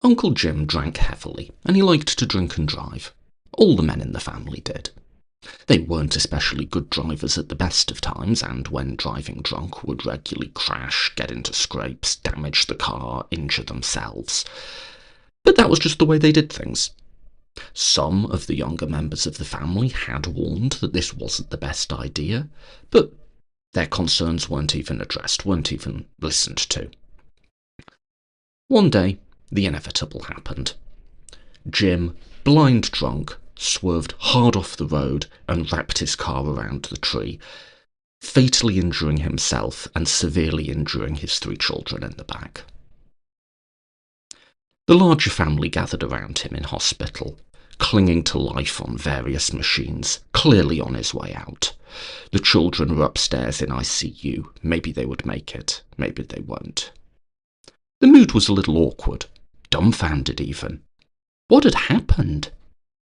Uncle Jim drank heavily, and he liked to drink and drive. All the men in the family did. They weren't especially good drivers at the best of times, and when driving drunk would regularly crash, get into scrapes, damage the car, injure themselves. But that was just the way they did things. Some of the younger members of the family had warned that this wasn't the best idea, but their concerns weren't even addressed, weren't even listened to. One day, the inevitable happened. Jim, blind drunk, swerved hard off the road and wrapped his car around the tree, fatally injuring himself and severely injuring his 3 children in the back. The larger family gathered around him in hospital, clinging to life on various machines, clearly on his way out. The children were upstairs in ICU. Maybe they would make it, maybe they won't. The mood was a little awkward, dumbfounded even. What had happened?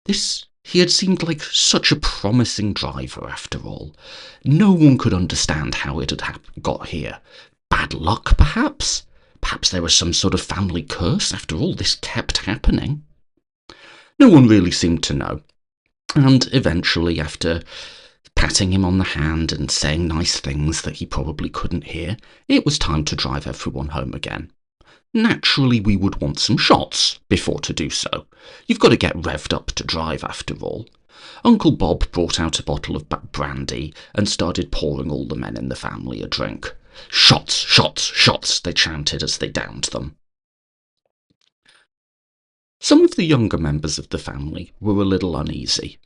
He had seemed like such a promising driver after all. No one could understand how it had got here. Bad luck, perhaps? Perhaps there was some sort of family curse after all this kept happening. No one really seemed to know. And eventually, after patting him on the hand and saying nice things that he probably couldn't hear, it was time to drive everyone home again. Naturally, we would want some shots before to do so. You've got to get revved up to drive after all. Uncle Bob brought out a bottle of brandy and started pouring all the men in the family a drink. Shots, shots, shots, they chanted as they downed them. Some of the younger members of the family were a little uneasy.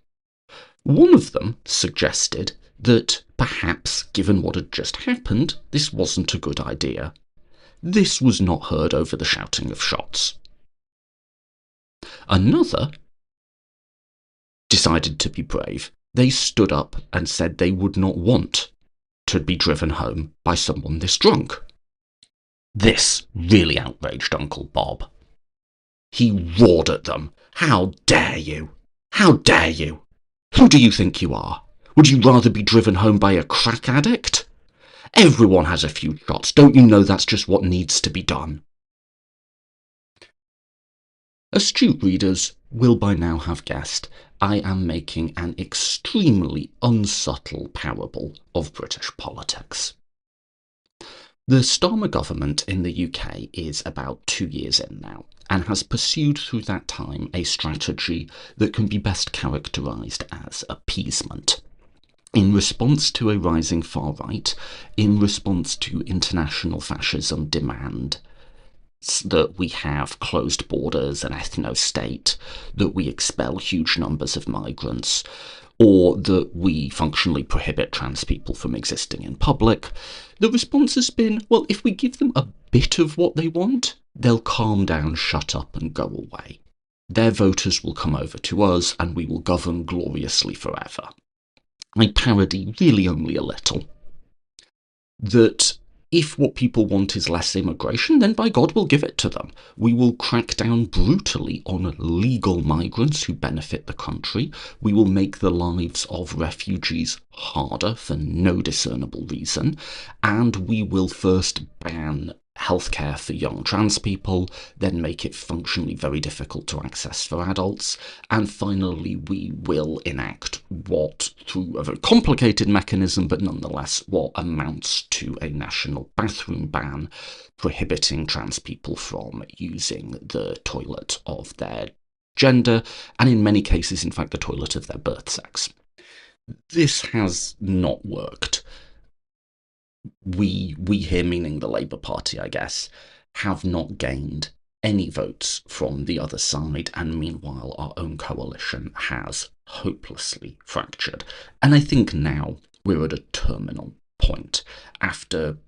One of them suggested that perhaps, given what had just happened, this wasn't a good idea. This was not heard over the shouting of shots. Another decided to be brave. They stood up and said they would not want to be driven home by someone this drunk. This really outraged Uncle Bob. He roared at them. "How dare you? How dare you? Who do you think you are? Would you rather be driven home by a crack addict? Everyone has a few shots. Don't you know that's just what needs to be done?" Astute readers will by now have guessed I am making an extremely unsubtle parable of British politics. The Starmer government in the UK is about 2 years in now, and has pursued through that time a strategy that can be best characterised as appeasement. In response to a rising far-right, in response to international fascism demand that we have closed borders, an ethno-state, that we expel huge numbers of migrants, or that we functionally prohibit trans people from existing in public, the response has been, well, if we give them a bit of what they want, they'll calm down, shut up and go away. Their voters will come over to us and we will govern gloriously forever. I parody really only a little. That if what people want is less immigration, then by God we'll give it to them. We will crack down brutally on legal migrants who benefit the country. We will make the lives of refugees harder for no discernible reason. And we will first ban healthcare for young trans people, then make it functionally very difficult to access for adults, and finally we will enact what, through a very complicated mechanism, but nonetheless what amounts to a national bathroom ban, prohibiting trans people from using the toilet of their gender, and in many cases, in fact, the toilet of their birth sex. This has not worked. We here, meaning the Labour Party, I guess, have not gained any votes from the other side, and meanwhile our own coalition has hopelessly fractured. And I think now we're at a terminal point. After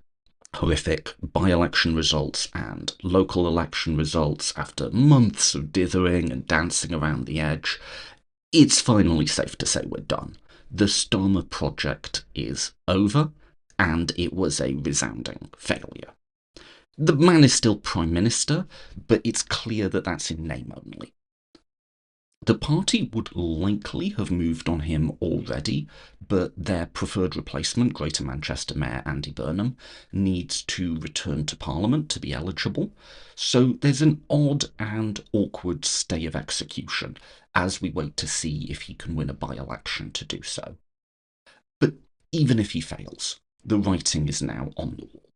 horrific by-election results and local election results, after months of dithering and dancing around the edge, it's finally safe to say we're done. The Starmer project is over, and it was a resounding failure. The man is still Prime Minister, but it's clear that that's in name only. The party would likely have moved on him already, but their preferred replacement, Greater Manchester Mayor Andy Burnham, needs to return to Parliament to be eligible. So there's an odd and awkward stay of execution as we wait to see if he can win a by-election to do so. But even if he fails, the writing is now on the wall.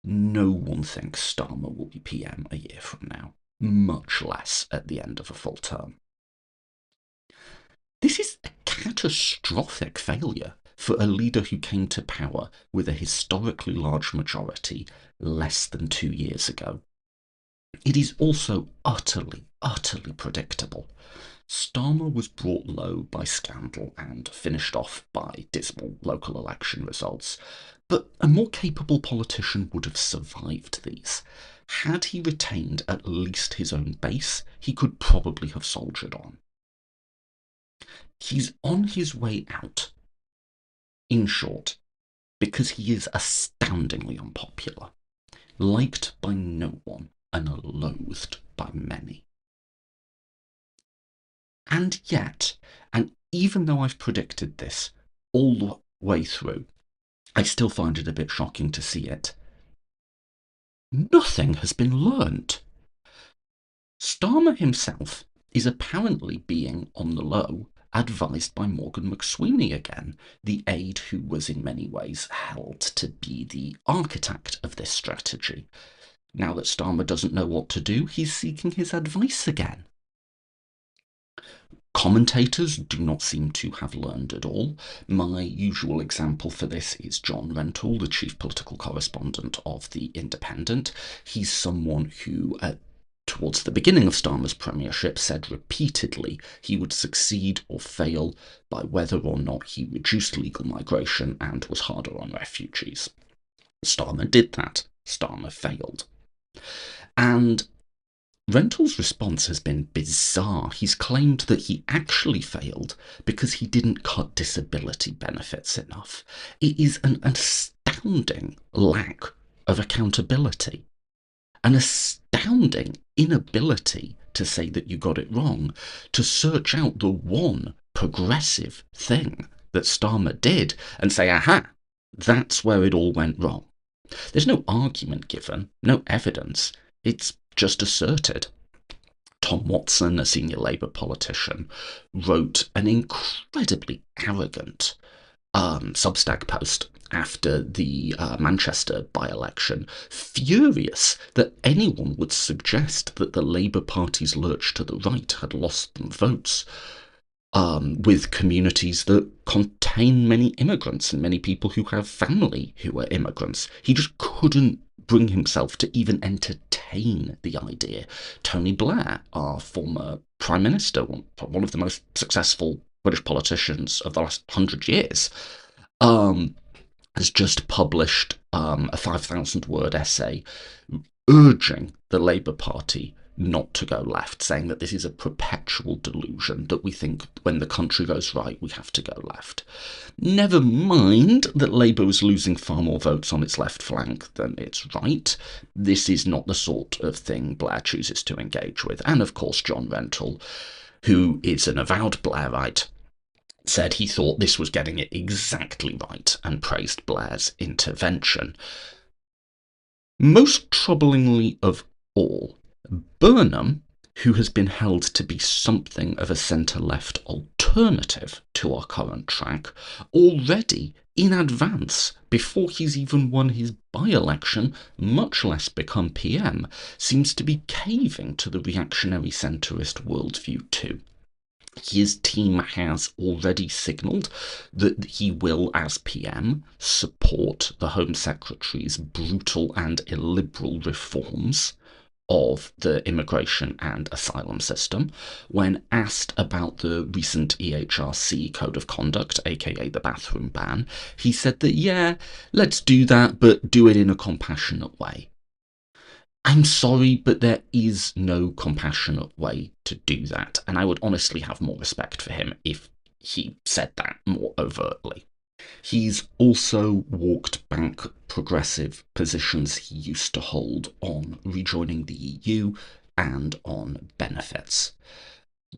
No one thinks Starmer will be PM a year from now, much less at the end of a full term. This is a catastrophic failure for a leader who came to power with a historically large majority less than 2 years ago. It is also utterly predictable. Starmer was brought low by scandal and finished off by dismal local election results, but a more capable politician would have survived these. Had he retained at least his own base, he could probably have soldiered on. He's on his way out, in short, because he is astoundingly unpopular, liked by no one and loathed by many. And yet, and even though I've predicted this all the way through, I still find it a bit shocking to see it. Nothing has been learnt. Starmer himself is apparently being, on the low, advised by Morgan McSweeney again, the aide who was in many ways held to be the architect of this strategy. Now that Starmer doesn't know what to do, he's seeking his advice again. Commentators do not seem to have learned at all. My usual example for this is John Rentoul, the chief political correspondent of The Independent. He's someone who, towards the beginning of Starmer's premiership, said repeatedly he would succeed or fail by whether or not he reduced legal migration and was harder on refugees. Starmer did that. Starmer failed. And Rentoul's response has been bizarre. He's claimed that he actually failed because he didn't cut disability benefits enough. It is an astounding lack of accountability, an astounding inability to say that you got it wrong, to search out the one progressive thing that Starmer did and say, aha, that's where it all went wrong. There's no argument given, no evidence. It's just asserted. Tom Watson, a senior Labour politician, wrote an incredibly arrogant Substack post after the Manchester by-election, furious that anyone would suggest that the Labour Party's lurch to the right had lost them votes, with communities that contain many immigrants and many people who have family who are immigrants. He just couldn't bring himself to even entertain the idea. Tony Blair, our former Prime Minister, one of the most successful British politicians of the last 100 years, has just published a 5,000-word essay urging the Labour Party not to go left, saying that this is a perpetual delusion, that we think when the country goes right, we have to go left. Never mind that Labour is losing far more votes on its left flank than its right. This is not the sort of thing Blair chooses to engage with. And of course, John Rentoul, who is an avowed Blairite, said he thought this was getting it exactly right and praised Blair's intervention. Most troublingly of all, Burnham, who has been held to be something of a centre-left alternative to our current track, already in advance, before he's even won his by-election, much less become PM, seems to be caving to the reactionary centrist worldview too. His team has already signalled that he will, as PM, support the Home Secretary's brutal and illiberal reforms of the immigration and asylum system. When asked about the recent EHRC Code of Conduct, aka the bathroom ban, he said that, yeah, let's do that, but do it in a compassionate way. I'm sorry, but there is no compassionate way to do that, and I would honestly have more respect for him if he said that more overtly. He's also walked back progressive positions he used to hold on rejoining the EU and on benefits.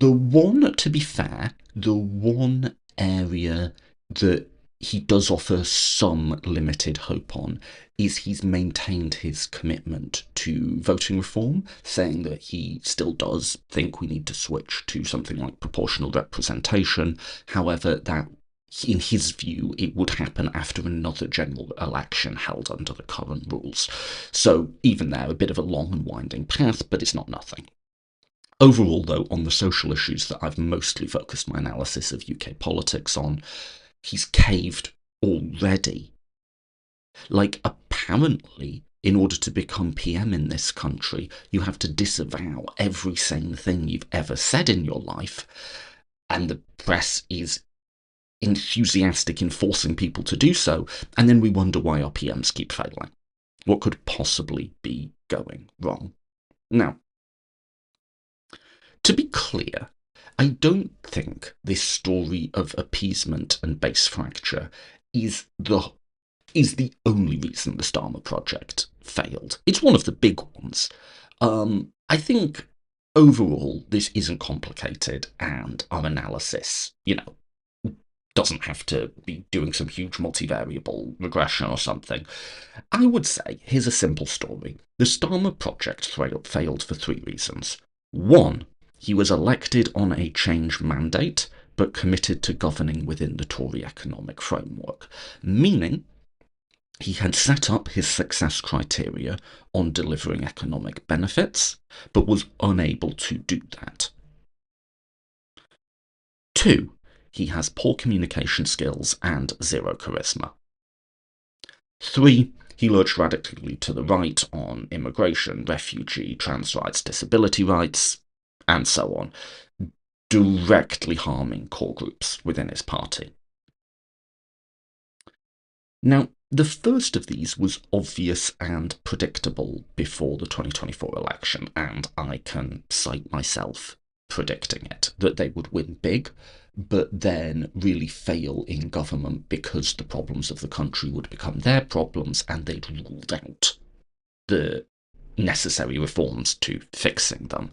To be fair, the one area that he does offer some limited hope on is he's maintained his commitment to voting reform, saying that he still does think we need to switch to something like proportional representation. However, that in his view, it would happen after another general election held under the current rules. So even there, a bit of a long and winding path, but it's not nothing. Overall, though, on the social issues that I've mostly focused my analysis of UK politics on, he's caved already. Like, apparently, in order to become PM in this country, you have to disavow every sane thing you've ever said in your life, and the press is enthusiastic in forcing people to do so, and then we wonder why our PMs keep failing. What could possibly be going wrong? Now, to be clear, I don't think this story of appeasement and base fracture is the only reason the Starmer project failed. It's one of the big ones. I think overall this isn't complicated, and our analysis, doesn't have to be doing some huge multivariable regression or something. I would say, here's a simple story. The Starmer project failed for 3 reasons. 1, he was elected on a change mandate, but committed to governing within the Tory economic framework, meaning he had set up his success criteria on delivering economic benefits, but was unable to do that. 2, he has poor communication skills and zero charisma. 3, he lurched radically to the right on immigration, refugee, trans rights, disability rights, and so on, directly harming core groups within his party. Now, the first of these was obvious and predictable before the 2024 election, and I can cite myself predicting it, that they would win big, but then really fail in government because the problems of the country would become their problems, and they'd ruled out the necessary reforms to fixing them.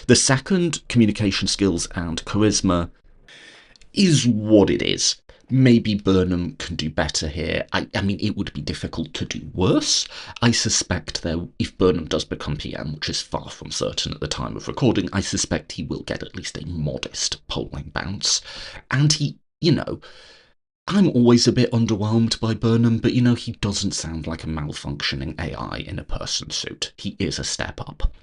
The second, communication skills and charisma, is what it is. Maybe Burnham can do better here. I mean, it would be difficult to do worse. I suspect, though, if Burnham does become PM, which is far from certain at the time of recording, I suspect he will get at least a modest polling bounce. And he, I'm always a bit underwhelmed by Burnham, but he doesn't sound like a malfunctioning AI in a person suit. He is a step up.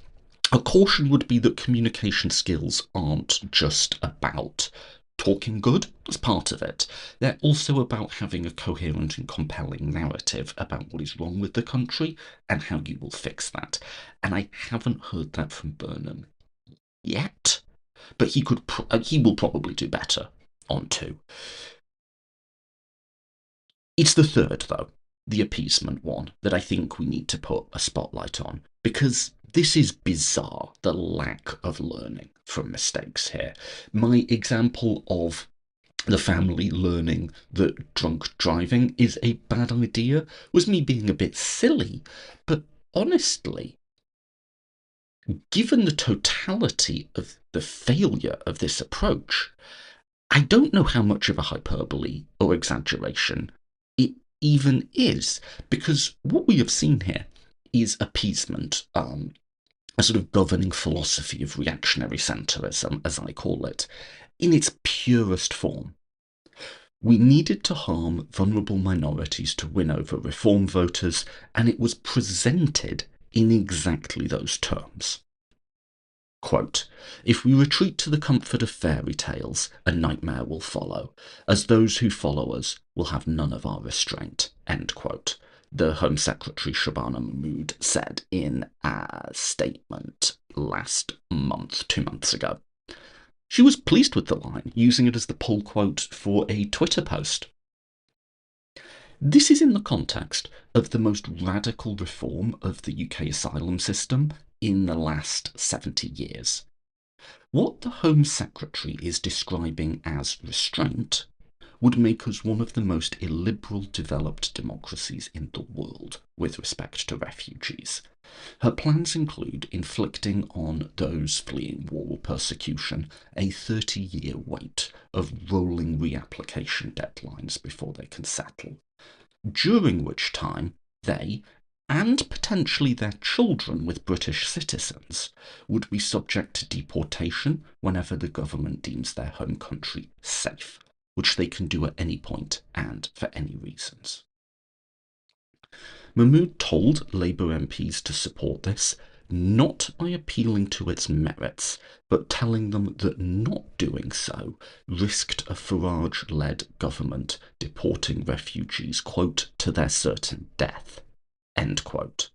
A caution would be that communication skills aren't just about talking good as part of it. They're also about having a coherent and compelling narrative about what is wrong with the country and how you will fix that. And I haven't heard that from Burnham yet, but he will probably do better on 2. It's the third, though, the appeasement one, that I think we need to put a spotlight on, because this is bizarre, the lack of learning from mistakes here. My example of the family learning that drunk driving is a bad idea was me being a bit silly, but honestly, given the totality of the failure of this approach, I don't know how much of a hyperbole or exaggeration it even is, because what we have seen here is appeasement, a sort of governing philosophy of reactionary centrism, as I call it, in its purest form. We needed to harm vulnerable minorities to win over reform voters, and it was presented in exactly those terms. Quote, "If we retreat to the comfort of fairy tales, a nightmare will follow, as those who follow us will have none of our restraint," end quote. The Home Secretary Shabana Mahmood said in a statement last month, 2 months ago. She was pleased with the line, using it as the pull quote for a Twitter post. This is in the context of the most radical reform of the UK asylum system in the last 70 years. What the Home Secretary is describing as restraint would make us one of the most illiberal developed democracies in the world with respect to refugees. Her plans include inflicting on those fleeing war or persecution a 30-year wait of rolling reapplication deadlines before they can settle, during which time they, and potentially their children with British citizens, would be subject to deportation whenever the government deems their home country safe, which they can do at any point and for any reasons. Mahmood told Labour MPs to support this, not by appealing to its merits, but telling them that not doing so risked a Farage-led government deporting refugees, quote, to their certain death, end quote.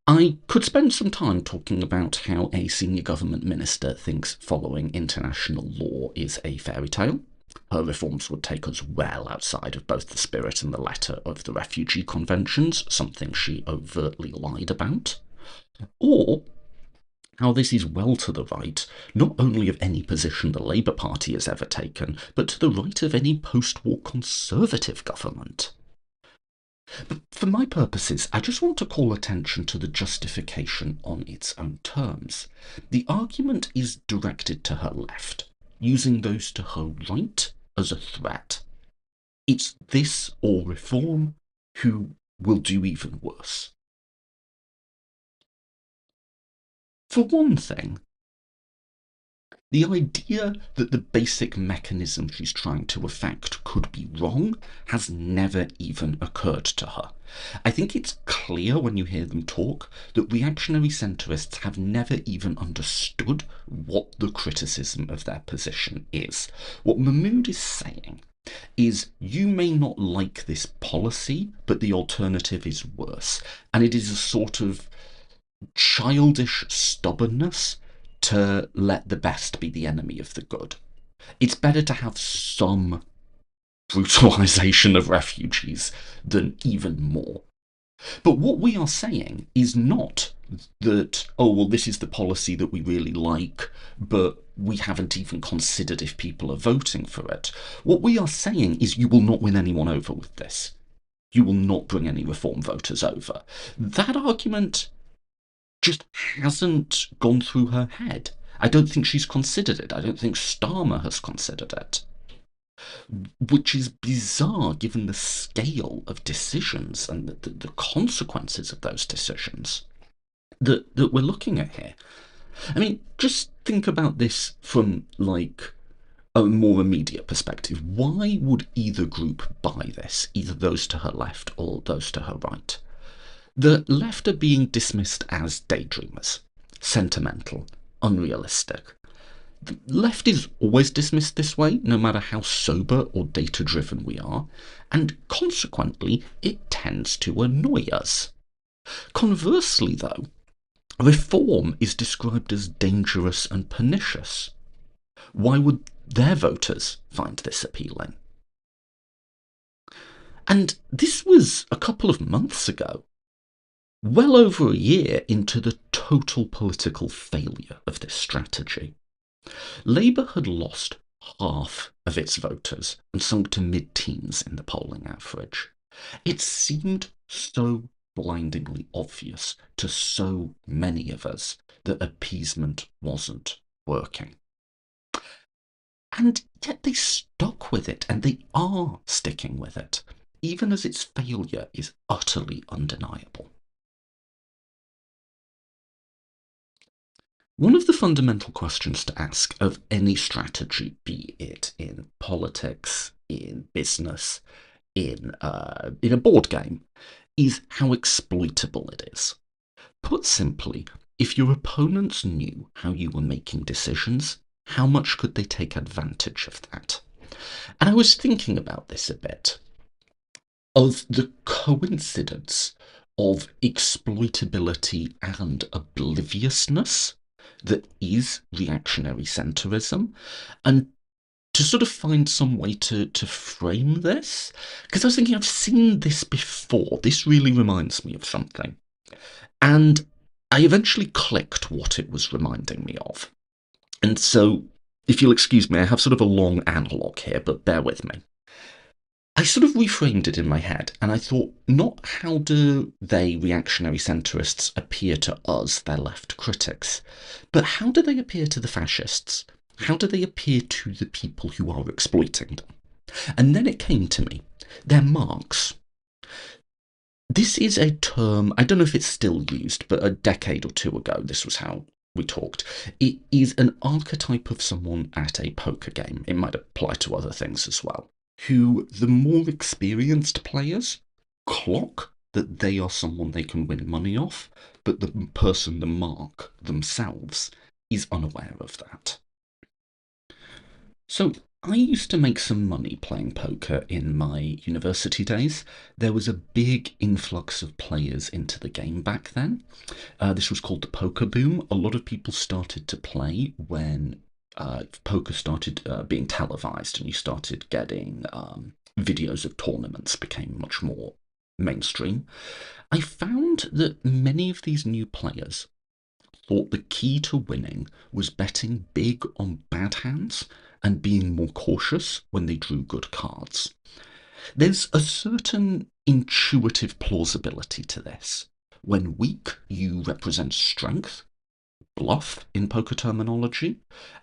I could spend some time talking about how a senior government minister thinks following international law is a fairy tale. Her reforms would take us well outside of both the spirit and the letter of the refugee conventions, something she overtly lied about. Or how this is well to the right, not only of any position the Labour Party has ever taken, but to the right of any post-war Conservative government. But for my purposes, I just want to call attention to the justification on its own terms. The argument is directed to her left, using those to her right as a threat. It's this or reform who will do even worse. For one thing, the idea that the basic mechanism she's trying to effect could be wrong has never even occurred to her. I think it's clear when you hear them talk that reactionary centrists have never even understood what the criticism of their position is. What Mahmood is saying is you may not like this policy, but the alternative is worse. And it is a sort of childish stubbornness to let the best be the enemy of the good. It's better to have some brutalisation of refugees than even more. But what we are saying is not that, oh, well, this is the policy that we really like, but we haven't even considered if people are voting for it. What we are saying is you will not win anyone over with this. You will not bring any reform voters over. That argument just hasn't gone through her head. I don't think she's considered it. I don't think Starmer has considered it. Which is bizarre given the scale of decisions and the consequences of those decisions that we're looking at here. I mean, just think about this from like a more immediate perspective. Why would either group buy this, either those to her left or those to her right? The left are being dismissed as daydreamers, sentimental, unrealistic. The left is always dismissed this way, no matter how sober or data-driven we are, and consequently it tends to annoy us. Conversely, though, reform is described as dangerous and pernicious. Why would their voters find this appealing? And this was a couple of months ago, well over a year into the total political failure of this strategy. Labour had lost half of its voters and sunk to mid-teens in the polling average. It seemed so blindingly obvious to so many of us that appeasement wasn't working. And yet they stuck with it, and they are sticking with it, even as its failure is utterly undeniable. One of the fundamental questions to ask of any strategy, be it in politics, in business, in a board game, is how exploitable it is. Put simply, if your opponents knew how you were making decisions, how much could they take advantage of that? And I was thinking about this a bit, of the coincidence of exploitability and obliviousness that is reactionary centrism, and to sort of find some way to frame this, because I was thinking I've seen this before. This really reminds me of something. And I eventually clicked what it was reminding me of. And so If you'll excuse me, I have sort of a long analogue here, but bear with me. I sort of reframed it in my head, and I thought, not how do they, reactionary centrists, appear to us, their left critics, but how do they appear to the fascists? How do they appear to the people who are exploiting them? And then it came to me, they're marks. This is a term, I don't know if it's still used, but a decade or two ago, this was how we talked. It is an archetype of someone at a poker game. It might apply to other things as well. Who, the more experienced players, clock that they are someone they can win money off, but the person, the mark themselves, is unaware of that. So I used to make some money playing poker in my university days. There was a big influx of players into the game back then. This was called the poker boom. A lot of people started to play when poker started being televised, and you started getting videos of tournaments became much more mainstream. I found that many of these new players thought the key to winning was betting big on bad hands and being more cautious when they drew good cards. There's a certain intuitive plausibility to this. When weak, you represent strength, bluff in poker terminology,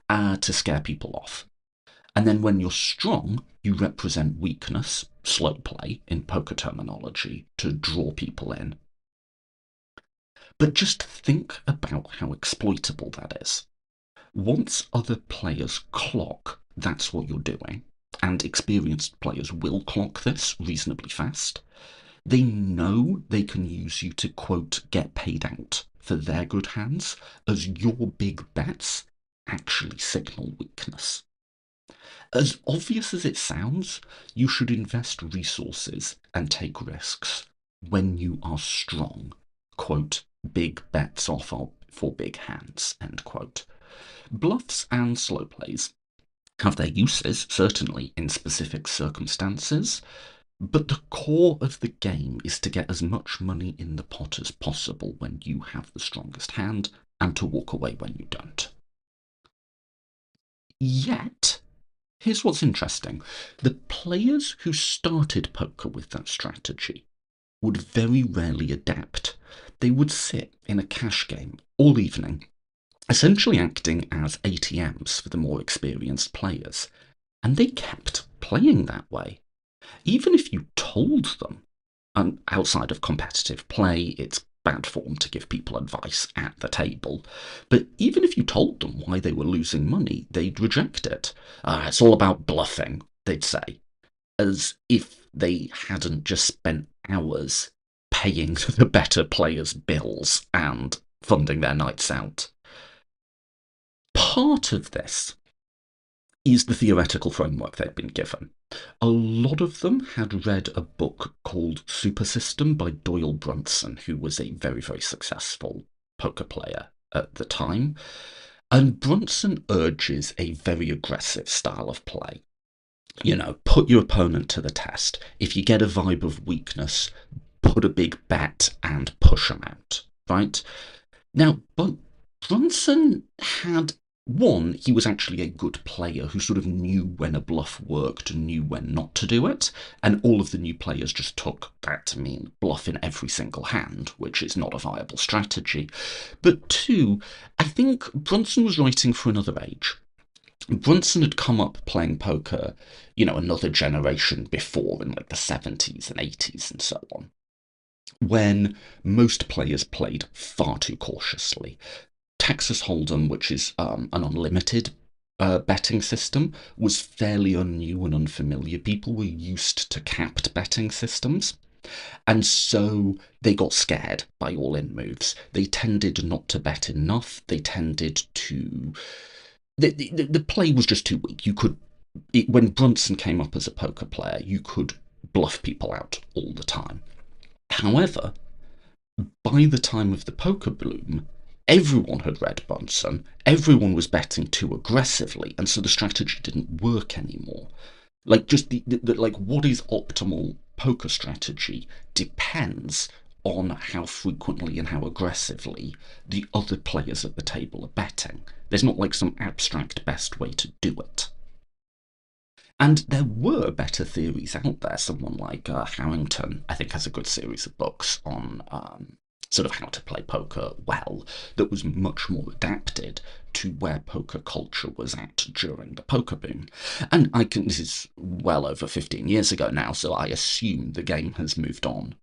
to scare people off. And then when you're strong, you represent weakness, slow play in poker terminology, to draw people in. But just think about how exploitable that is. Once other players clock that's what you're doing, and experienced players will clock this reasonably fast, they know they can use you to, quote, get paid out for their good hands, as your big bets actually signal weakness. As obvious as it sounds, you should invest resources and take risks when you are strong. Quote, big bets off for big hands, end quote. Bluffs and slow plays have their uses, certainly in specific circumstances, but the core of the game is to get as much money in the pot as possible when you have the strongest hand, and to walk away when you don't. Yet, here's what's interesting. The players who started poker with that strategy would very rarely adapt. They would sit in a cash game all evening, essentially acting as ATMs for the more experienced players, and they kept playing that way. Even if you told them, and outside of competitive play, it's bad form to give people advice at the table, but even if you told them why they were losing money, they'd reject it. It's all about bluffing, they'd say, as if they hadn't just spent hours paying the better players' bills and funding their nights out. Part of this is the theoretical framework they'd been given. A lot of them had read a book called Super System by Doyle Brunson, who was a very, very successful poker player at the time. And Brunson urges a very aggressive style of play. You know, put your opponent to the test. If you get a vibe of weakness, put a big bet and push them out, right? Now, but Brunson had one, he was actually a good player who sort of knew when a bluff worked and knew when not to do it, and all of the new players just took that to mean bluff in every single hand, which is not a viable strategy. But two, I think Brunson was writing for another age. Brunson had come up playing poker, another generation before in like the 70s and 80s and so on, when most players played far too cautiously. Texas Hold'em, which is an unlimited betting system, was fairly unnew and unfamiliar. People were used to capped betting systems, and so they got scared by all-in moves. They tended not to bet enough. They tended to... The play was just too weak. When Brunson came up as a poker player, you could bluff people out all the time. However, by the time of the poker bloom, everyone had read Brunson, everyone was betting too aggressively, and so the strategy didn't work anymore. Like, just what is optimal poker strategy depends on how frequently and how aggressively the other players at the table are betting. There's not like some abstract best way to do it. And there were better theories out there. Someone like Harrington, I think, has a good series of books on sort of how to play poker well, that was much more adapted to where poker culture was at during the poker boom. And this is well over 15 years ago now, so I assume the game has moved on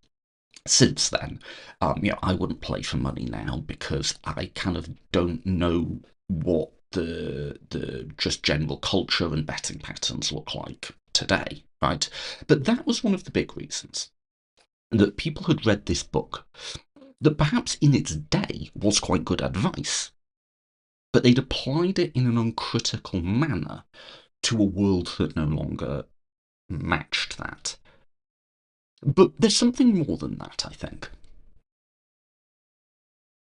since then. I wouldn't play for money now because I kind of don't know what the just general culture and betting patterns look like today, right? But that was one of the big reasons that people had read this book that perhaps in its day was quite good advice, but they'd applied it in an uncritical manner to a world that no longer matched that. But there's something more than that, I think.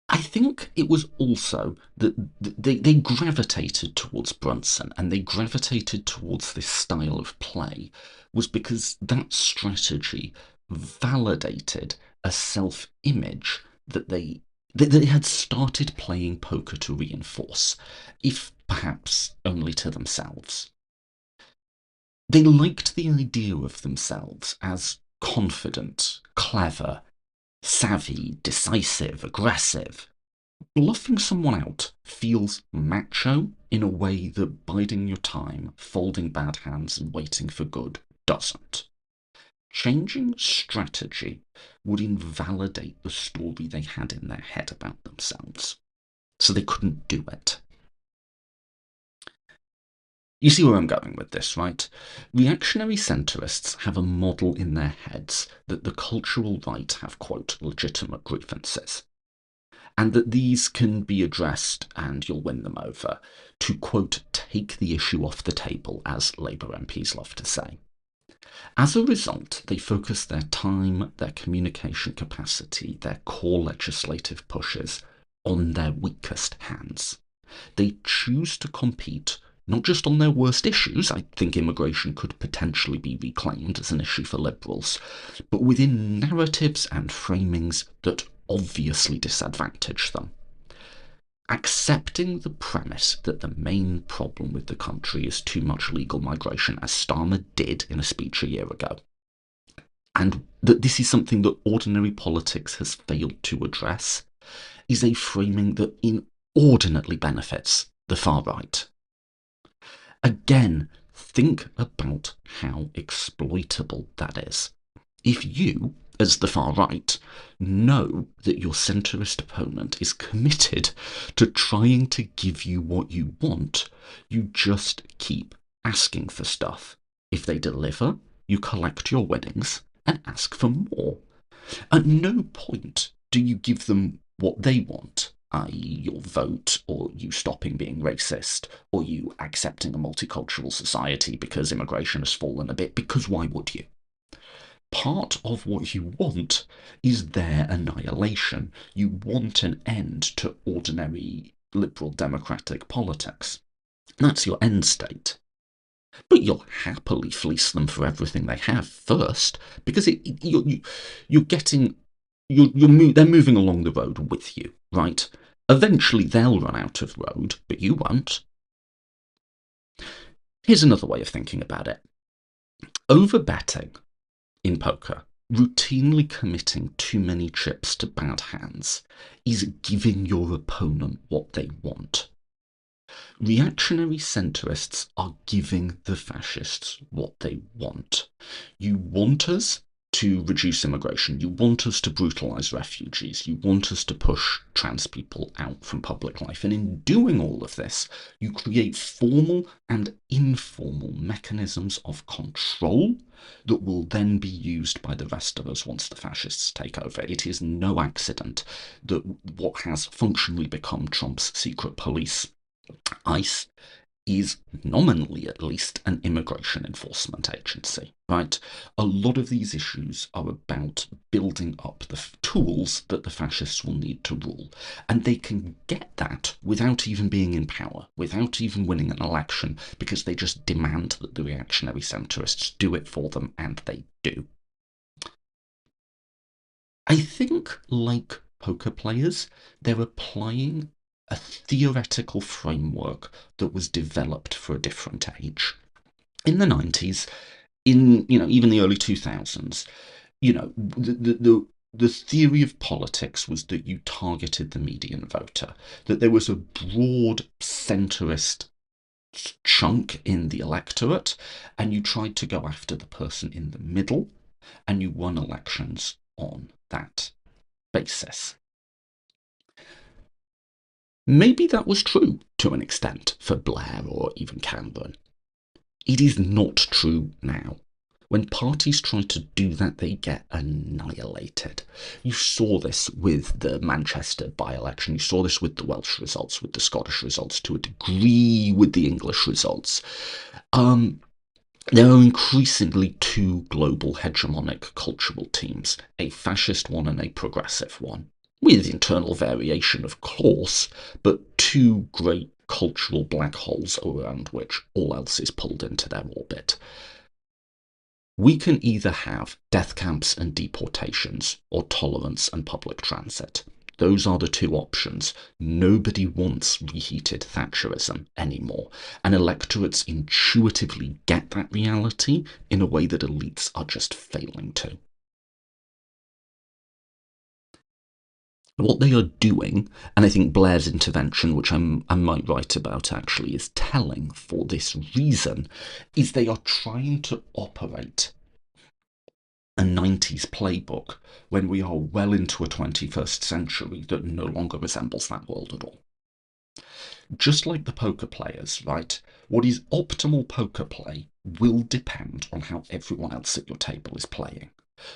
I think it was also that they gravitated towards Brunson and they gravitated towards this style of play was because that strategy validated a self-image that they had started playing poker to reinforce, if perhaps only to themselves. They liked the idea of themselves as confident, clever, savvy, decisive, aggressive. Bluffing someone out feels macho in a way that biding your time, folding bad hands, and waiting for good doesn't. Changing strategy would invalidate the story they had in their head about themselves, so they couldn't do it. You see where I'm going with this, right? Reactionary centrists have a model in their heads that the cultural right have, quote, legitimate grievances, and that these can be addressed and you'll win them over to, quote, take the issue off the table, as Labour MPs love to say. As a result, they focus their time, their communication capacity, their core legislative pushes on their weakest hands. They choose to compete not just on their worst issues. I think immigration could potentially be reclaimed as an issue for Liberals, but within narratives and framings that obviously disadvantage them. Accepting the premise that the main problem with the country is too much legal migration, as Starmer did in a speech a year ago, and that this is something that ordinary politics has failed to address, is a framing that inordinately benefits the far right. Again, think about how exploitable that is. If you, as the far right, know that your centrist opponent is committed to trying to give you what you want, you just keep asking for stuff. If they deliver, you collect your winnings and ask for more. At no point do you give them what they want, i.e., your vote, or you stopping being racist, or you accepting a multicultural society because immigration has fallen a bit, because why would you? Part of what you want is their annihilation. You want an end to ordinary liberal democratic politics. That's your end state. But you'll happily fleece them for everything they have first, because you're getting they're moving along the road with you, right? Eventually they'll run out of road, but you won't. Here's another way of thinking about it. Overbetting in poker, routinely committing too many chips to bad hands, is giving your opponent what they want. Reactionary centrists are giving the fascists what they want. You want us to reduce immigration. You want us to brutalise refugees. You want us to push trans people out from public life. And in doing all of this, you create formal and informal mechanisms of control that will then be used by the rest of us once the fascists take over. It is no accident that what has functionally become Trump's secret police, ICE, is nominally at least an immigration enforcement agency, right? A lot of these issues are about building up the tools that the fascists will need to rule. And they can get that without even being in power, without even winning an election, because they just demand that the reactionary centrists do it for them, and they do. I think, like poker players, they're applying a theoretical framework that was developed for a different age. In the 90s, in even the early 2000s, the theory of politics was that you targeted the median voter, that there was a broad centrist chunk in the electorate, and you tried to go after the person in the middle, and you won elections on that basis. Maybe that was true to an extent for Blair or even Cameron. It is not true now. When parties try to do that, they get annihilated. You saw this with the Manchester by-election. You saw this with the Welsh results, with the Scottish results, to a degree with the English results. There are increasingly two global hegemonic cultural teams, a fascist one and a progressive one, with internal variation, of course, but two great cultural black holes around which all else is pulled into their orbit. We can either have death camps and deportations, or tolerance and public transit. Those are the two options. Nobody wants reheated Thatcherism anymore, and electorates intuitively get that reality in a way that elites are just failing to. What they are doing, and I think Blair's intervention, which I might write about actually, is telling for this reason, is they are trying to operate a 90s playbook when we are well into a 21st century that no longer resembles that world at all. Just like the poker players, right? What is optimal poker play will depend on how everyone else at your table is playing.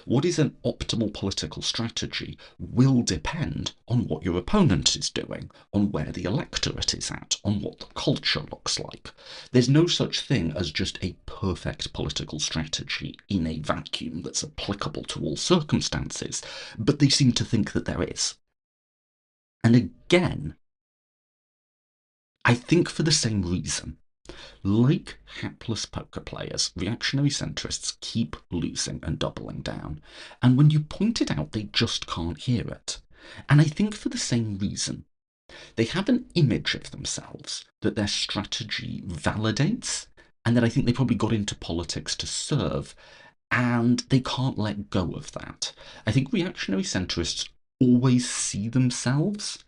What is an optimal political strategy will depend on what your opponent is doing, on where the electorate is at, on what the culture looks like. There's no such thing as just a perfect political strategy in a vacuum that's applicable to all circumstances, but they seem to think that there is. And again, I think for the same reason. Like hapless poker players, reactionary centrists keep losing and doubling down, and when you point it out, they just can't hear it. And I think for the same reason. They have an image of themselves that their strategy validates, and that I think they probably got into politics to serve, and they can't let go of that. I think reactionary centrists always see themselves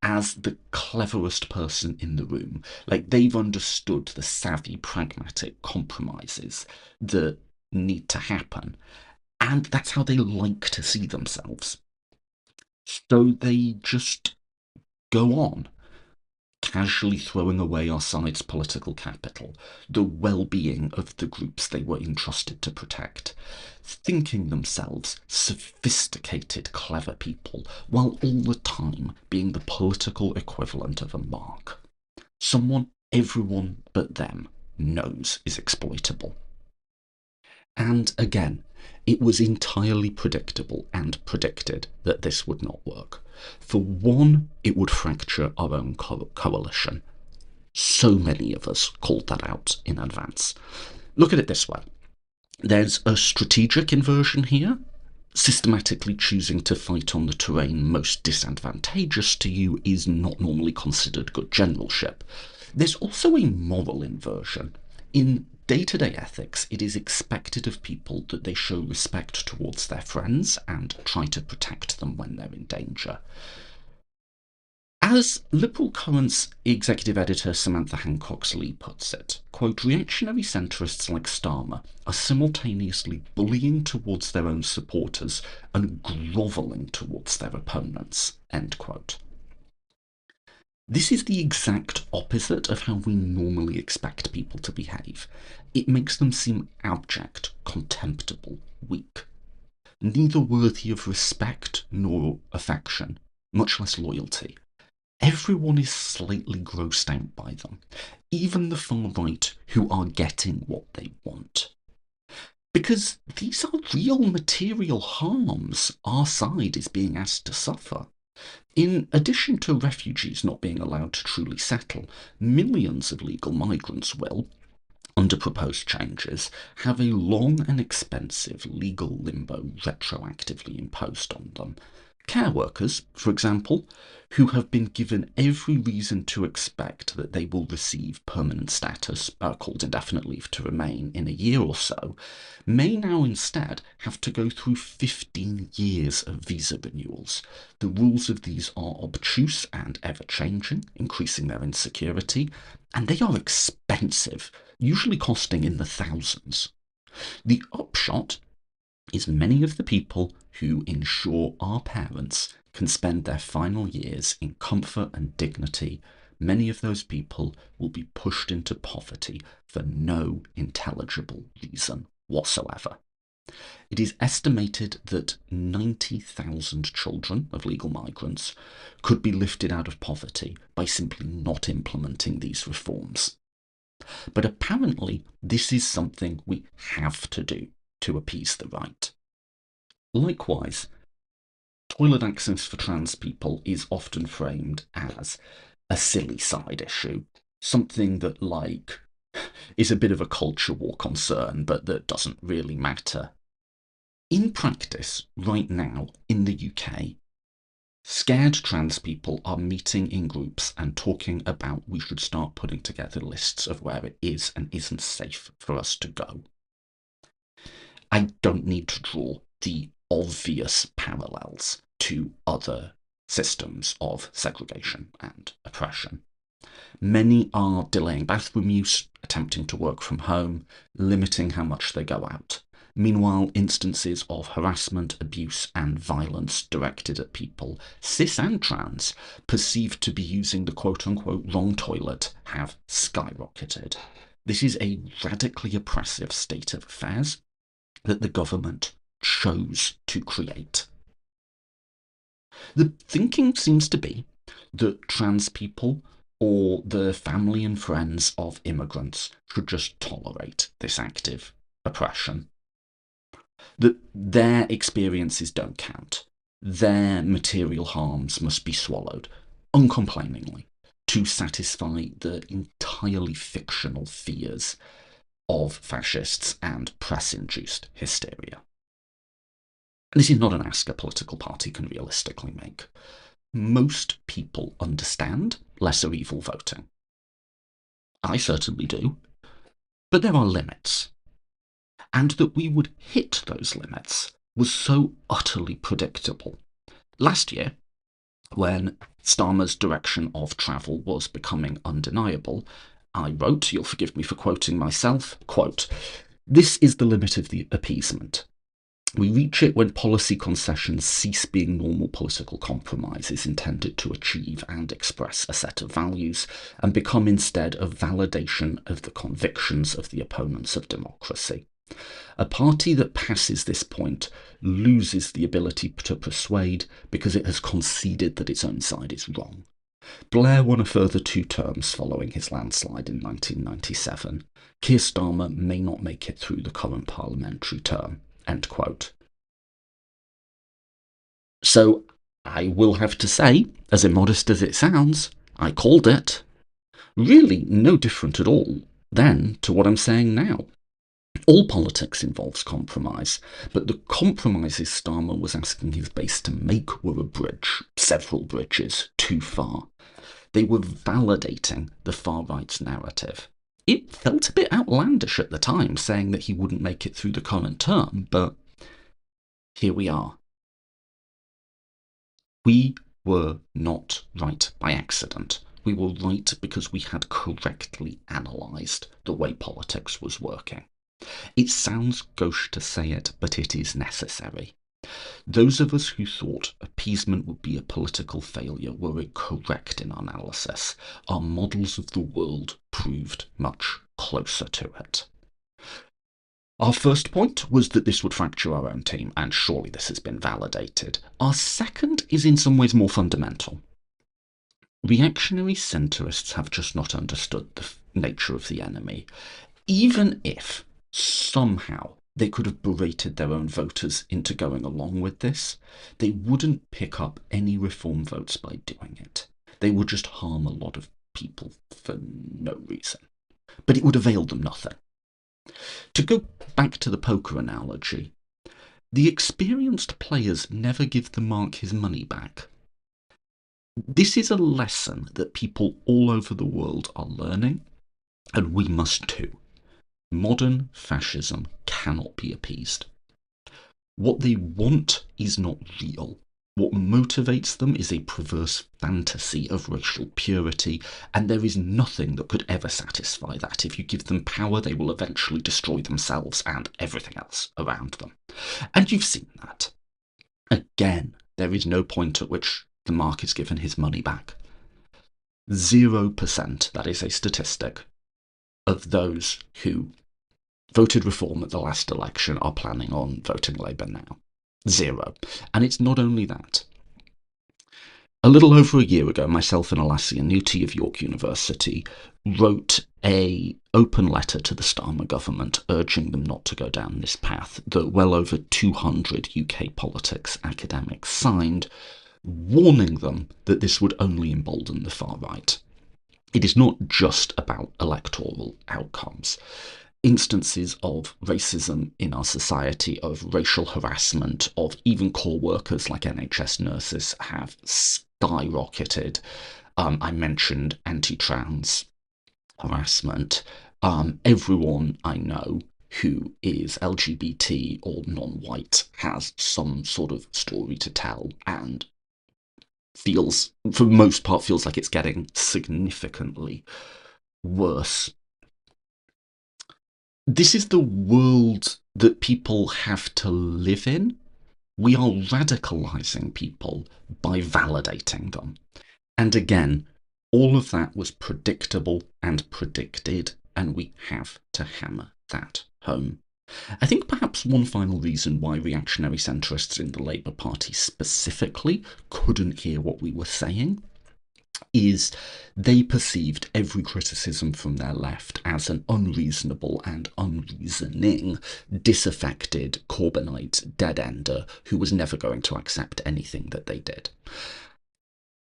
as the cleverest person in the room. Like, they've understood the savvy, pragmatic compromises that need to happen. And that's how they like to see themselves. So they just go on, casually throwing away our side's political capital, the well-being of the groups they were entrusted to protect, thinking themselves sophisticated, clever people, while all the time being the political equivalent of a mark. Someone everyone but them knows is exploitable. And again, it was entirely predictable and predicted that this would not work. For one, it would fracture our own coalition. So many of us called that out in advance. Look at it this way. There's a strategic inversion here. Systematically choosing to fight on the terrain most disadvantageous to you is not normally considered good generalship. There's also a moral inversion. In day-to-day ethics, it is expected of people that they show respect towards their friends and try to protect them when they're in danger. As Liberal Currents executive editor Samantha Hancox-Lee puts it, quote, reactionary centrists like Starmer are simultaneously bullying towards their own supporters and grovelling towards their opponents, end quote. This is the exact opposite of how we normally expect people to behave. It makes them seem abject, contemptible, weak, neither worthy of respect nor affection, much less loyalty. Everyone is slightly grossed out by them, even the far right who are getting what they want. Because these are real material harms our side is being asked to suffer. In addition to refugees not being allowed to truly settle, millions of legal migrants will, under proposed changes, have a long and expensive legal limbo retroactively imposed on them. Care workers, for example, who have been given every reason to expect that they will receive permanent status, called indefinite leave to remain, in a year or so, may now instead have to go through 15 years of visa renewals. The rules of these are obtuse and ever-changing, increasing their insecurity, and they are expensive, usually costing in the thousands. The upshot is many of the people who ensure our parents can spend their final years in comfort and dignity, many of those people will be pushed into poverty for no intelligible reason whatsoever. It is estimated that 90,000 children of legal migrants could be lifted out of poverty by simply not implementing these reforms. But apparently, this is something we have to do to appease the right. Likewise, toilet access for trans people is often framed as a silly side issue, something that, is a bit of a culture war concern, but that doesn't really matter. In practice, right now, in the UK, scared trans people are meeting in groups and talking about we should start putting together lists of where it is and isn't safe for us to go. I don't need to draw the obvious parallels to other systems of segregation and oppression. Many are delaying bathroom use, attempting to work from home, limiting how much they go out. Meanwhile, instances of harassment, abuse, and violence directed at people, cis and trans, perceived to be using the quote-unquote wrong toilet have skyrocketed. This is a radically oppressive state of affairs that the government chose to create. The thinking seems to be that trans people or the family and friends of immigrants should just tolerate this active oppression. That their experiences don't count. Their material harms must be swallowed uncomplainingly to satisfy the entirely fictional fears of fascists and press-induced hysteria. This is not an ask a political party can realistically make. Most people understand lesser evil voting. I certainly do. But there are limits. And that we would hit those limits was so utterly predictable. Last year, when Starmer's direction of travel was becoming undeniable, I wrote, you'll forgive me for quoting myself, quote, "This is the limit of the appeasement. We reach it when policy concessions cease being normal political compromises intended to achieve and express a set of values and become instead a validation of the convictions of the opponents of democracy. A party that passes this point loses the ability to persuade because it has conceded that its own side is wrong. Blair won a further 2 terms following his landslide in 1997. Keir Starmer may not make it through the current parliamentary term." End quote. So I will have to say, as immodest as it sounds, I called it. Really no different at all then to what I'm saying now. All politics involves compromise, but the compromises Starmer was asking his base to make were a bridge, several bridges, too far. They were validating the far-right's narrative. It felt a bit outlandish at the time, saying that he wouldn't make it through the current term, but here we are. We were not right by accident. We were right because we had correctly analysed the way politics was working. It sounds gauche to say it, but it is necessary. Those of us who thought appeasement would be a political failure were incorrect in our analysis. Our models of the world proved much closer to it. Our first point was that this would fracture our own team, and surely this has been validated. Our second is in some ways more fundamental. Reactionary centrists have just not understood the nature of the enemy. Even if somehow they could have berated their own voters into going along with this, they wouldn't pick up any reform votes by doing it. They would just harm a lot of people for no reason. But it would avail them nothing. To go back to the poker analogy, the experienced players never give the mark his money back. This is a lesson that people all over the world are learning, and we must too. Modern fascism cannot be appeased. What they want is not real. What motivates them is a perverse fantasy of racial purity, and there is nothing that could ever satisfy that. If you give them power, they will eventually destroy themselves and everything else around them. And you've seen that. Again, there is no point at which the mark is given his money back. 0%, that is a statistic, of those who voted Reform at the last election are planning on voting Labour now. 0. And it's not only that. A little over a year ago, myself and Alassia Newty of York University wrote an open letter to the Starmer government urging them not to go down this path that well over 200 UK politics academics signed, warning them that this would only embolden the far right. It is not just about electoral outcomes. Instances of racism in our society, of racial harassment, of even core workers like NHS nurses have skyrocketed. I mentioned anti-trans harassment. Everyone I know who is LGBT or non-white has some sort of story to tell and feels, for the most part, feels like it's getting significantly worse. This is the world that people have to live in. We are radicalizing people by validating them. And again, all of that was predictable and predicted, and we have to hammer that home. I think perhaps one final reason why reactionary centrists in the Labour Party specifically couldn't hear what we were saying is they perceived every criticism from their left as an unreasonable and unreasoning, disaffected Corbynite dead-ender who was never going to accept anything that they did.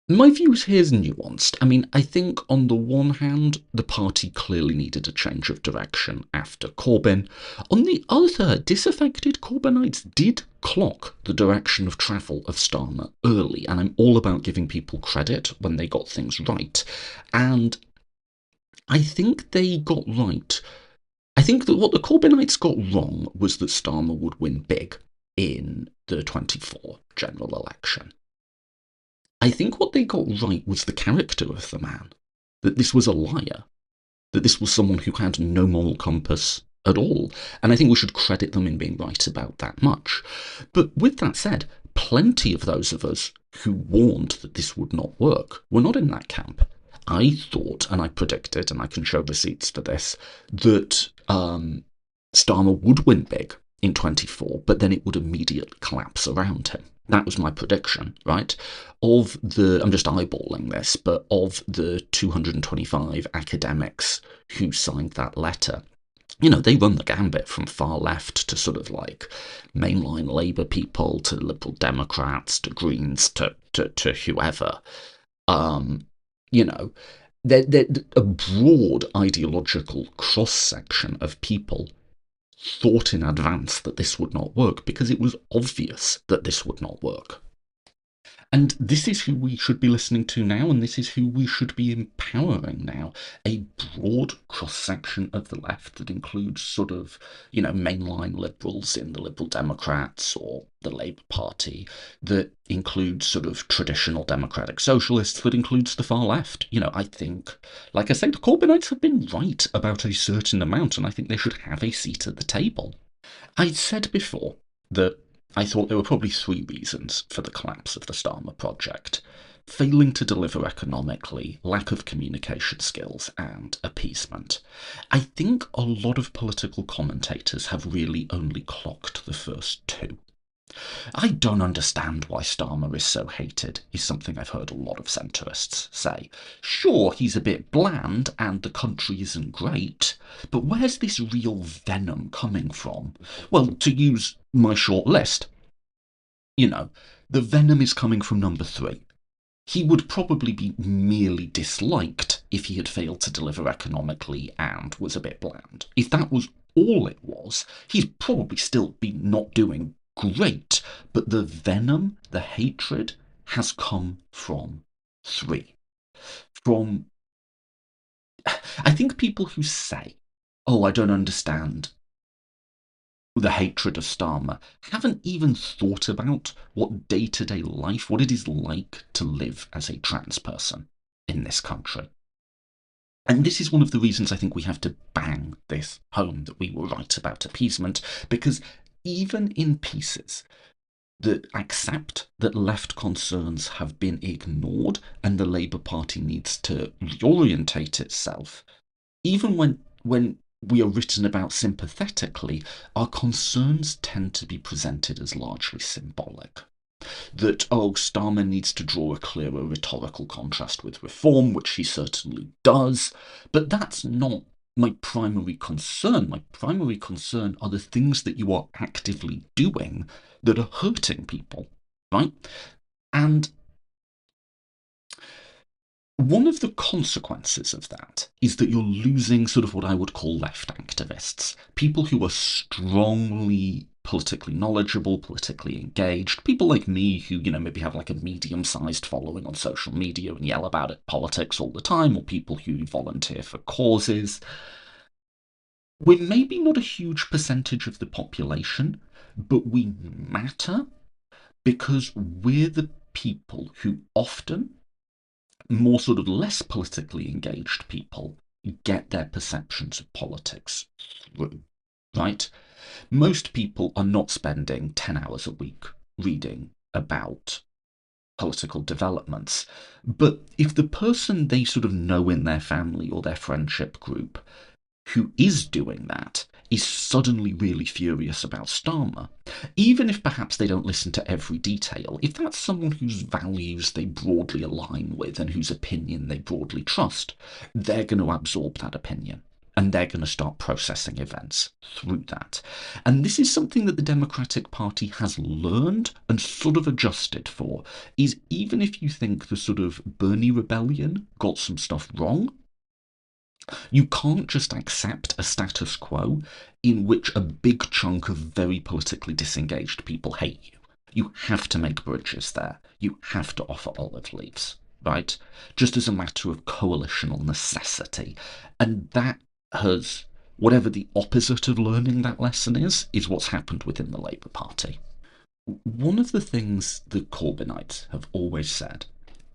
My views here is nuanced. I mean, I think on the one hand, the party clearly needed a change of direction after Corbyn. On the other, disaffected Corbynites did clock the direction of travel of Starmer early, and I'm all about giving people credit when they got things right. And I think they got right. I think that what the Corbynites got wrong was that Starmer would win big in the 24 general election. I think what they got right was the character of the man, that this was a liar, that this was someone who had no moral compass at all, and I think we should credit them in being right about that much. But with that said, plenty of those of us who warned that this would not work were not in that camp. I thought, and I predicted, and I can show receipts for this, that Starmer would win big in 24, but then it would immediately collapse around him. That was my prediction, right? I'm just eyeballing this, but of the 225 academics who signed that letter, they run the gambit from far left to sort of like mainline Labour people to Liberal Democrats to Greens to whoever. They're a broad ideological cross-section of people thought in advance that this would not work because it was obvious that this would not work. And this is who we should be listening to now, and this is who we should be empowering now. A broad cross-section of the left that includes sort of, mainline liberals in the Liberal Democrats or the Labour Party, that includes sort of traditional democratic socialists, that includes the far left. I think, like I say, the Corbynites have been right about a certain amount, and I think they should have a seat at the table. I said before that I thought there were probably 3 reasons for the collapse of the Starmer project: failing to deliver economically, lack of communication skills, and appeasement. I think a lot of political commentators have really only clocked the first 2. I don't understand why Starmer is so hated, is something I've heard a lot of centrists say. Sure, he's a bit bland and the country isn't great, but where's this real venom coming from? Well, to use my short list, the venom is coming from number 3. He would probably be merely disliked if he had failed to deliver economically and was a bit bland. If that was all it was, he's probably still been not doing great, but the venom, the hatred, has come from three. From, I think, people who say, oh, I don't understand the hatred of Starmer, haven't even thought about what day-to-day life, what it is like to live as a trans person in this country. And this is one of the reasons I think we have to bang this home, that we were right about appeasement, because even in pieces that accept that left concerns have been ignored and the Labour Party needs to reorientate itself, even when we are written about sympathetically, our concerns tend to be presented as largely symbolic. That, oh, Starmer needs to draw a clearer rhetorical contrast with reform, which he certainly does, but that's not my primary concern. My primary concern are the things that you are actively doing that are hurting people, right? And one of the consequences of that is that you're losing sort of what I would call left activists, people who are strongly politically knowledgeable, politically engaged, people like me who, maybe have like a medium-sized following on social media and yell about it, politics all the time, or people who volunteer for causes. We're maybe not a huge percentage of the population, but we matter because we're the people who often, more sort of less politically engaged people, get their perceptions of politics through, right? Most people are not spending 10 hours a week reading about political developments. But if the person they sort of know in their family or their friendship group who is doing that is suddenly really furious about Starmer, even if perhaps they don't listen to every detail, if that's someone whose values they broadly align with and whose opinion they broadly trust, they're going to absorb that opinion. And they're going to start processing events through that. And this is something that the Democratic Party has learned and sort of adjusted for, is even if you think the sort of Bernie rebellion got some stuff wrong, you can't just accept a status quo in which a big chunk of very politically disengaged people hate you. You have to make bridges there. You have to offer olive leaves, right? Just as a matter of coalitional necessity. And that has, whatever the opposite of learning that lesson is what's happened within the Labour Party. One of the things the Corbynites have always said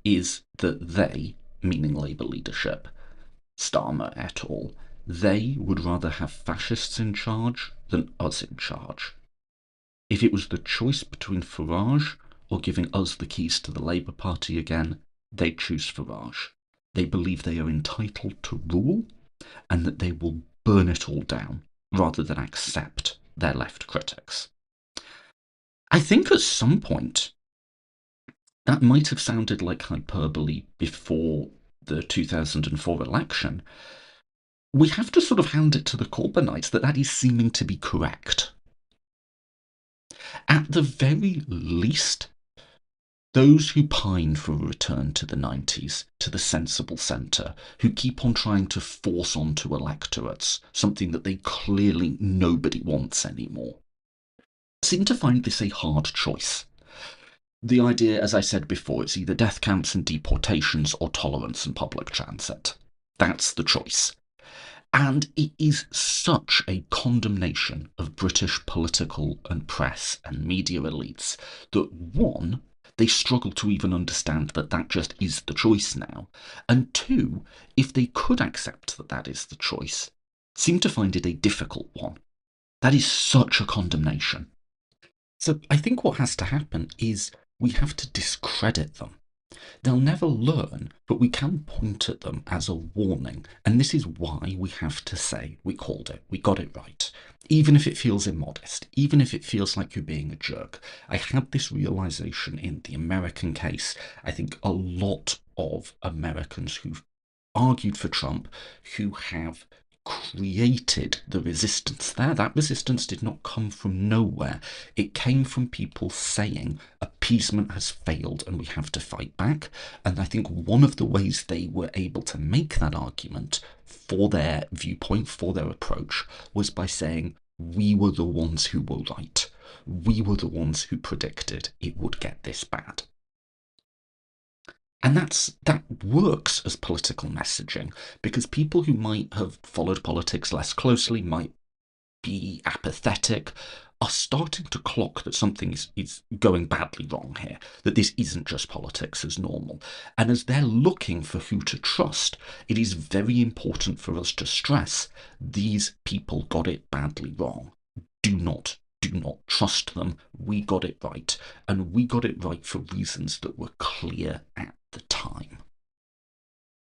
is that they, meaning Labour leadership, Starmer et al., they would rather have fascists in charge than us in charge. If it was the choice between Farage or giving us the keys to the Labour Party again, they'd choose Farage. They believe they are entitled to rule and that they will burn it all down rather than accept their left critics. I think at some point that might have sounded like hyperbole before the 2004 election. We have to sort of hand it to the Corbynites that is seeming to be correct. At the very least, those who pine for a return to the 90s, to the sensible centre, who keep on trying to force onto electorates something that they clearly nobody wants anymore, seem to find this a hard choice. The idea, as I said before, it's either death camps and deportations or tolerance and public transit. That's the choice. And it is such a condemnation of British political and press and media elites that, one, they struggle to even understand that that just is the choice now, and two, if they could accept that that is the choice, seem to find it a difficult one. That is such a condemnation. So I think what has to happen is we have to discredit them. They'll never learn, but we can point at them as a warning, and this is why we have to say we called it, we got it right. Even if it feels immodest, even if it feels like you're being a jerk. I had this realization in the American case. I think a lot of Americans who've argued for Trump, who have created the resistance there. That resistance did not come from nowhere. It came from people saying appeasement has failed and we have to fight back. And I think one of the ways they were able to make that argument for their viewpoint, for their approach, was by saying we were the ones who were right. We were the ones who predicted it would get this bad. And that works as political messaging, because people who might have followed politics less closely, might be apathetic, are starting to clock that something is going badly wrong here, that this isn't just politics as normal. And as they're looking for who to trust, it is very important for us to stress these people got it badly wrong. Do not trust them. We got it right. And we got it right for reasons that were clear at the time.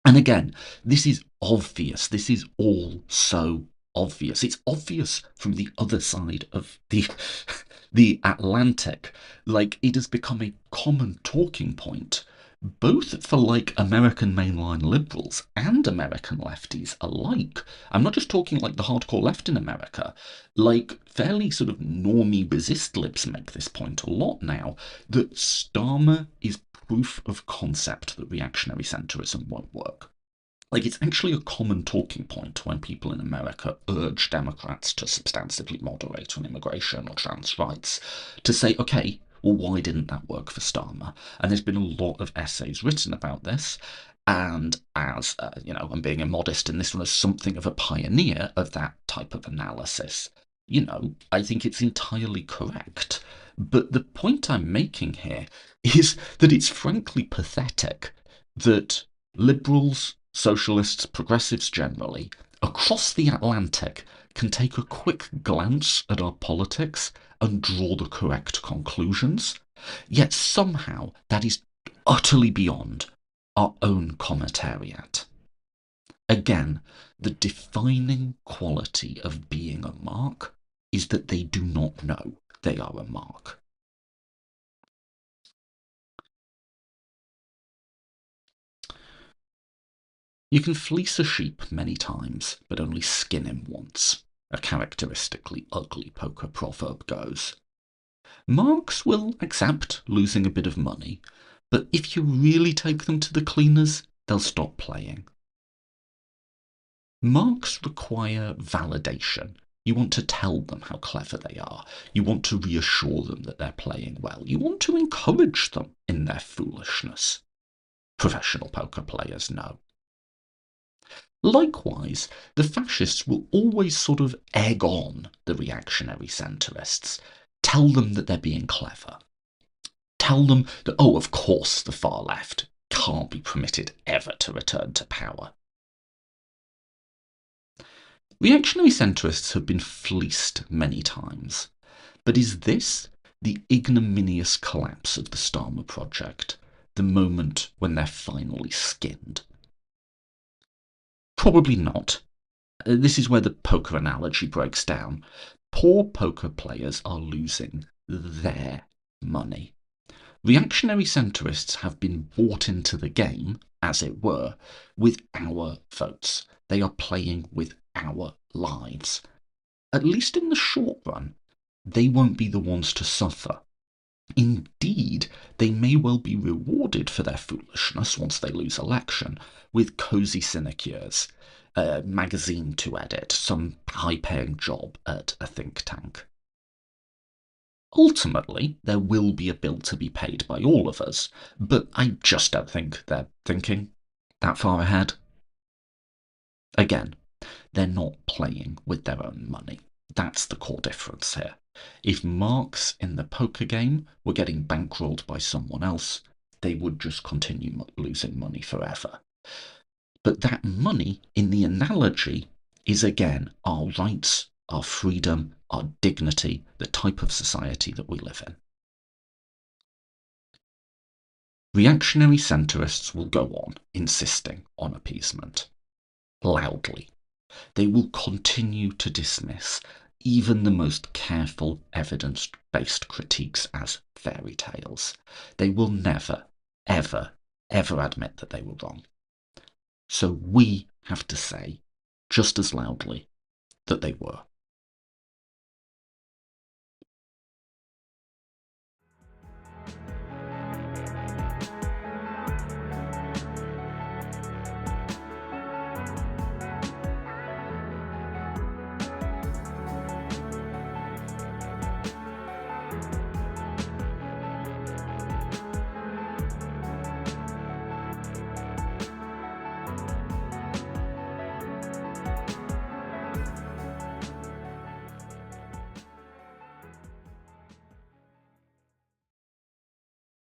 And again, this is obvious. This is all so obvious. It's obvious from the other side of the Atlantic. Like, it has become a common talking point, both for like American mainline liberals and American lefties alike. I'm not just talking like the hardcore left in America. Like, fairly sort of normie resist libs make this point a lot now, that Starmer is proof of concept that reactionary centrism won't work. Like, it's actually a common talking point when people in America urge Democrats to substantively moderate on immigration or trans rights, to say, okay, well, why didn't that work for Starmer? And there's been a lot of essays written about this. And as, I'm being immodest in this one, as something of a pioneer of that type of analysis, I think it's entirely correct. But the point I'm making here is that it's frankly pathetic that liberals, socialists, progressives generally, across the Atlantic, can take a quick glance at our politics and draw the correct conclusions, yet somehow that is utterly beyond our own commentariat. Again, the defining quality of being a mark is that they do not know they are a mark. You can fleece a sheep many times, but only skin him once, a characteristically ugly poker proverb goes. Marks will accept losing a bit of money, but if you really take them to the cleaners, they'll stop playing. Marks require validation. You want to tell them how clever they are. You want to reassure them that they're playing well. You want to encourage them in their foolishness. Professional poker players know. Likewise, the fascists will always sort of egg on the reactionary centrists, tell them that they're being clever. Tell them that, oh, of course, the far left can't be permitted ever to return to power. Reactionary centrists have been fleeced many times, but is this the ignominious collapse of the Starmer project, the moment when they're finally skinned? Probably not. This is where the poker analogy breaks down. Poor poker players are losing their money. Reactionary centrists have been bought into the game, as it were, with our votes. They are playing with our lives. At least in the short run, they won't be the ones to suffer. Indeed, they may well be rewarded for their foolishness once they lose election with cosy sinecures, a magazine to edit, some high-paying job at a think tank. Ultimately, there will be a bill to be paid by all of us, but I just don't think they're thinking that far ahead. Again, they're not playing with their own money. That's the core difference here. If marks in the poker game were getting bankrolled by someone else, they would just continue losing money forever. But that money, in the analogy, is again our rights, our freedom, our dignity, the type of society that we live in. Reactionary centrists will go on insisting on appeasement. Loudly. They will continue to dismiss even the most careful evidence-based critiques as fairy tales. They will never, ever, ever admit that they were wrong. So we have to say, just as loudly that they were.